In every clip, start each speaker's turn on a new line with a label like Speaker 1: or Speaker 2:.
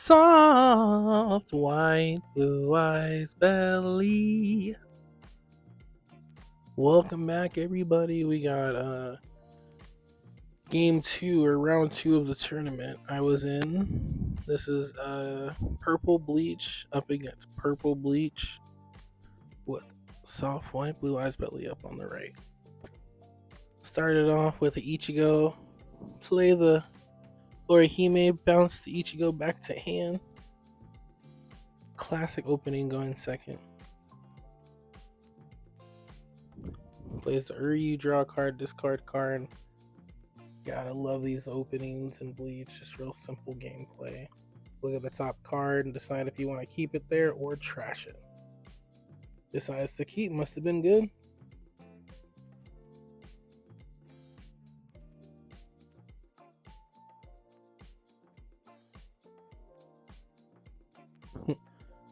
Speaker 1: Soft white blue eyes belly. Welcome back, everybody. We got game 2 or round 2 of the tournament I was in. This is purple bleach up against purple bleach with soft white blue eyes belly up on the right. Started off with the Ichigo, play the Orihime, bounce the Ichigo back to hand. Classic opening going second. Plays the Uryu, draw a card, discard card. Gotta love these openings in Bleach. Just real simple gameplay. Look at the top card and decide if you want to keep it there or trash it. Decides to keep, must have been good.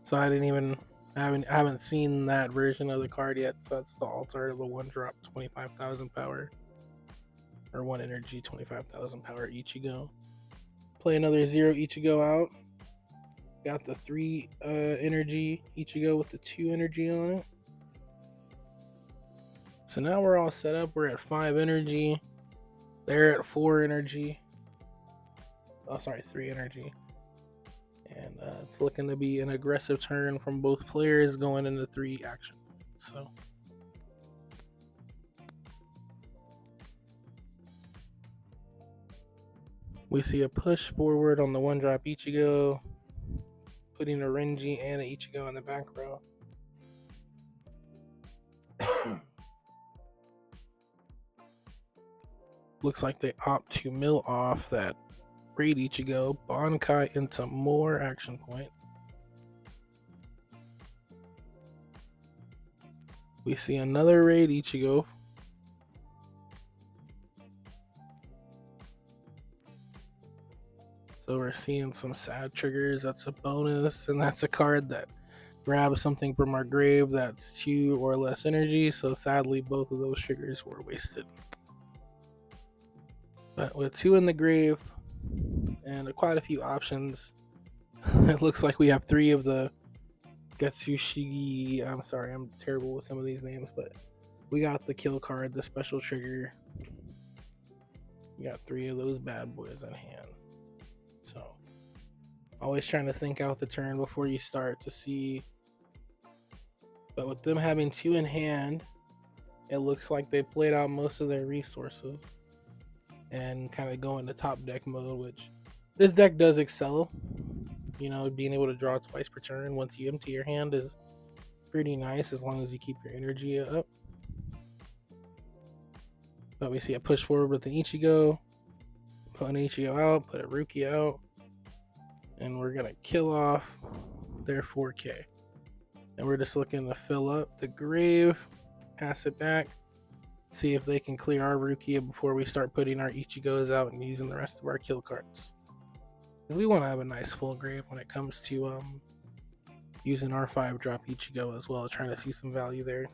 Speaker 1: So I haven't seen that version of the card yet. So that's the altar, the 1-drop 25,000 power. Or 1 energy, 25,000 power Ichigo. Play another 0 Ichigo out. Got the 3 energy Ichigo with the 2 energy on it. So now we're all set up. We're at 5 energy. They're at 4 energy. Oh, sorry, 3 energy. And it's looking to be an aggressive turn from both players going into 3 action. So we see a push forward on the 1-drop Ichigo, putting a Renji and an Ichigo in the back row. Looks like they opt to mill off that Raid Ichigo, Bankai into more action point. We see another Raid Ichigo. So we're seeing some sad triggers. That's a bonus, and that's a card that grabs something from our grave that's 2 or less energy. So sadly, both of those triggers were wasted. But with 2 in the grave and quite a few options, it looks like we have 3 of the Getsushigi. I'm sorry, I'm terrible with some of these names, but we got the kill card, the special trigger. We got 3 of those bad boys in hand. So always trying to think out the turn before you start to see. But with them having 2 in hand, it looks like they played out most of their resources and kind of go into top deck mode, which this deck does excel. You know, being able to draw twice per turn once you empty your hand is pretty nice as long as you keep your energy up. But we see a push forward with an Ichigo, put an Ichigo out, put a Ruki out, and we're gonna kill off their 4K. And we're just looking to fill up the grave, pass it back, see if they can clear our Rukia before we start putting our Ichigos out and using the rest of our kill cards. Because we want to have a nice full grave when it comes to using our 5-drop Ichigo as well, trying to see some value there.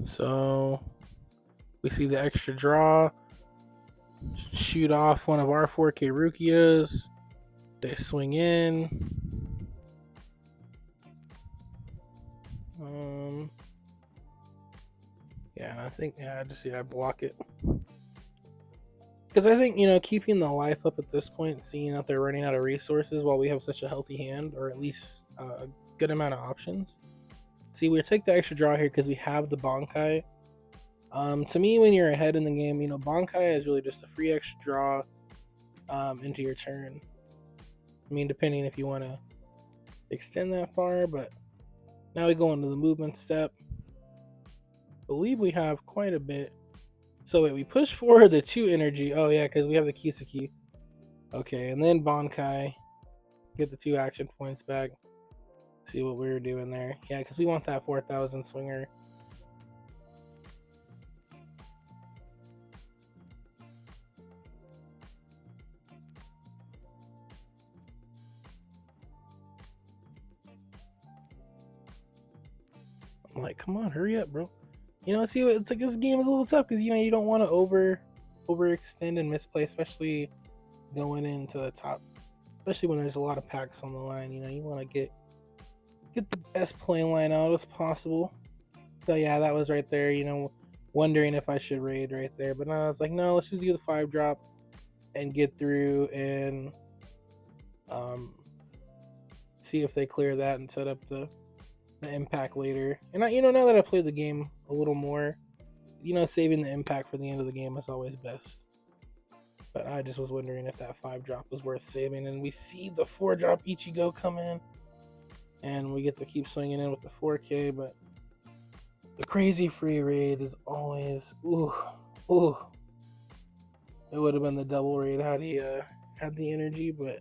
Speaker 1: So we see the extra draw, shoot off one of our 4K Rukias. They swing in. I block it. Because I think, keeping the life up at this point, seeing that they're running out of resources while we have such a healthy hand, or at least a good amount of options. See, we take the extra draw here because we have the Bankai. To me, when you're ahead in the game, Bankai is really just a free extra draw into your turn. I mean, depending if you want to extend that far, but now we go into the movement step. Believe we have quite a bit. So wait, we push forward the 2 energy. Oh yeah, because we have the Kiseki. Okay, and then Bankai. Get the 2 action points back. See what we were doing there. Yeah, because we want that 4,000 swinger. like, come on, hurry up, bro. You know, see, it's like this game is a little tough because you don't want to overextend and misplay, especially going into the top, especially when there's a lot of packs on the line. You want to get the best play line out as possible. So yeah, that was right there. Wondering if I should raid right there, but I was like, no, let's just do the 5-drop and get through and see if they clear that and set up the impact later. And now that I played the game a little more, saving the impact for the end of the game is always best. But I just was wondering if that 5-drop was worth saving. And we see the 4-drop Ichigo come in, and we get to keep swinging in with the 4K. But the crazy free raid is always ooh. It would have been the double raid had he had the energy, but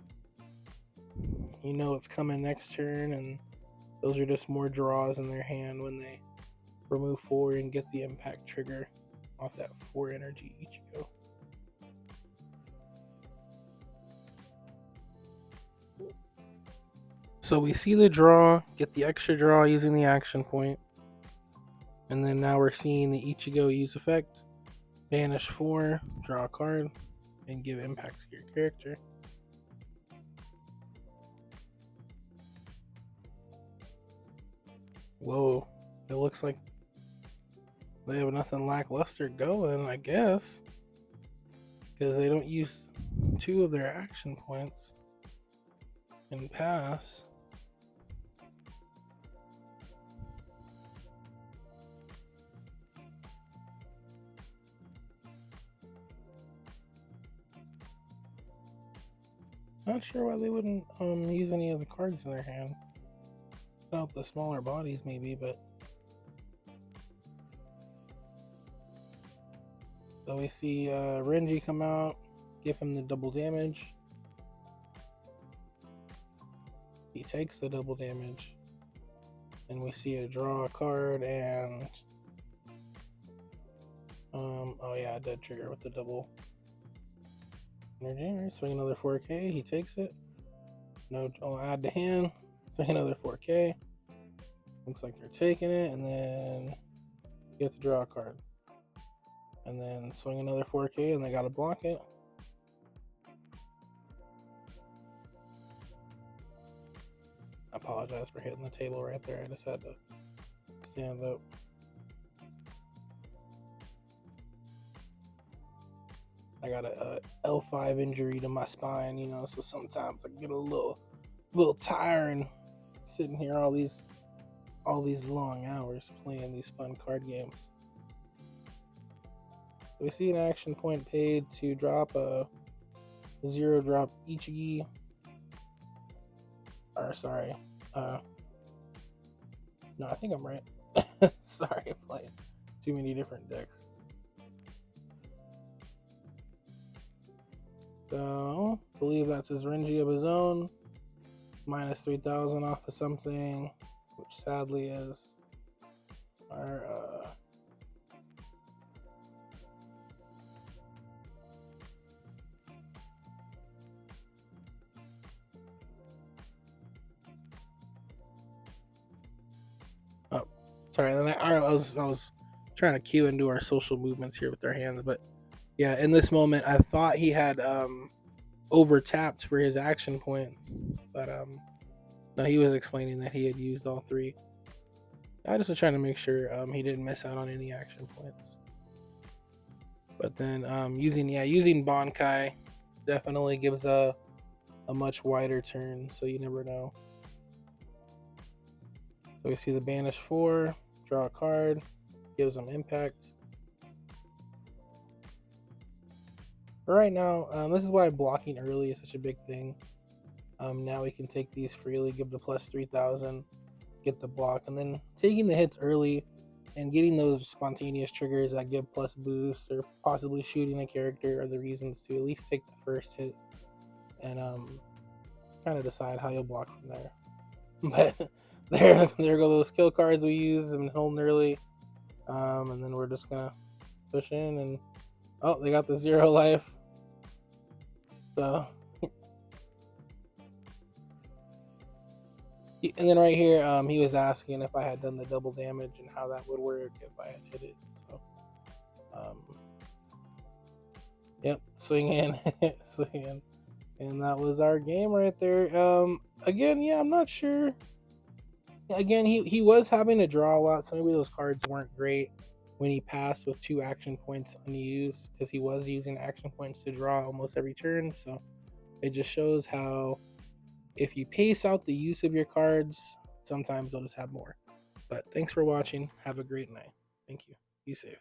Speaker 1: it's coming next turn, and those are just more draws in their hand when they remove 4 and get the impact trigger off that 4 energy Ichigo. So we see the draw, get the extra draw using the action point, and then now we're seeing the Ichigo use effect, banish 4, draw a card, and give impact to your character. Whoa, it looks like they have nothing lackluster going, I guess, because they don't use 2 of their action points and pass. Not sure why they wouldn't use any of the cards in their hand. Not the smaller bodies, maybe, but. So we see Renji come out, give him the double damage. He takes the double damage. And we see a draw a card and. Oh yeah, dead trigger with the double energy. Right, swing another 4K. He takes it. No, I'll add to hand. Swing another 4K. Looks like they're taking it, and then you get to draw a card. And then swing another 4K, and they gotta block it. I apologize for hitting the table right there. I just had to stand up. I got a L5 injury to my spine, so sometimes I get a little tiring sitting here all these long hours playing these fun card games. We see an action point paid to drop a 0-drop Ichigi. Or sorry, no, I think I'm right. Sorry, I'm playing too many different decks. So, I believe that's his Renji of his own. Minus 3,000 off of something, which sadly is our oh, sorry. And then I was trying to cue into our social movements here with our hands, but yeah, in this moment, I thought he had over tapped for his action points, but no, he was explaining that he had used all 3. I just was trying to make sure he didn't miss out on any action points. But then using Bankai definitely gives a much wider turn, so you never know. So we see the banish 4, draw a card, gives them impact. But right now, this is why blocking early is such a big thing. Now we can take these freely, give the plus 3,000, get the block, and then taking the hits early and getting those spontaneous triggers that give plus boost or possibly shooting a character are the reasons to at least take the first hit and kind of decide how you'll block from there. But there go those skill cards we used and holding early, and then we're just gonna push in and oh, they got the 0 life. So And then right here, he was asking if I had done the double damage and how that would work if I had hit it. So, yep, swing in, swing in, and that was our game right there. Again, yeah, I'm not sure. Again, he was having to draw a lot, so maybe those cards weren't great when he passed with 2 action points unused, because he was using action points to draw almost every turn. So it just shows how if you pace out the use of your cards, sometimes they'll just have more. But thanks for watching. Have a great night. Thank you. Be safe.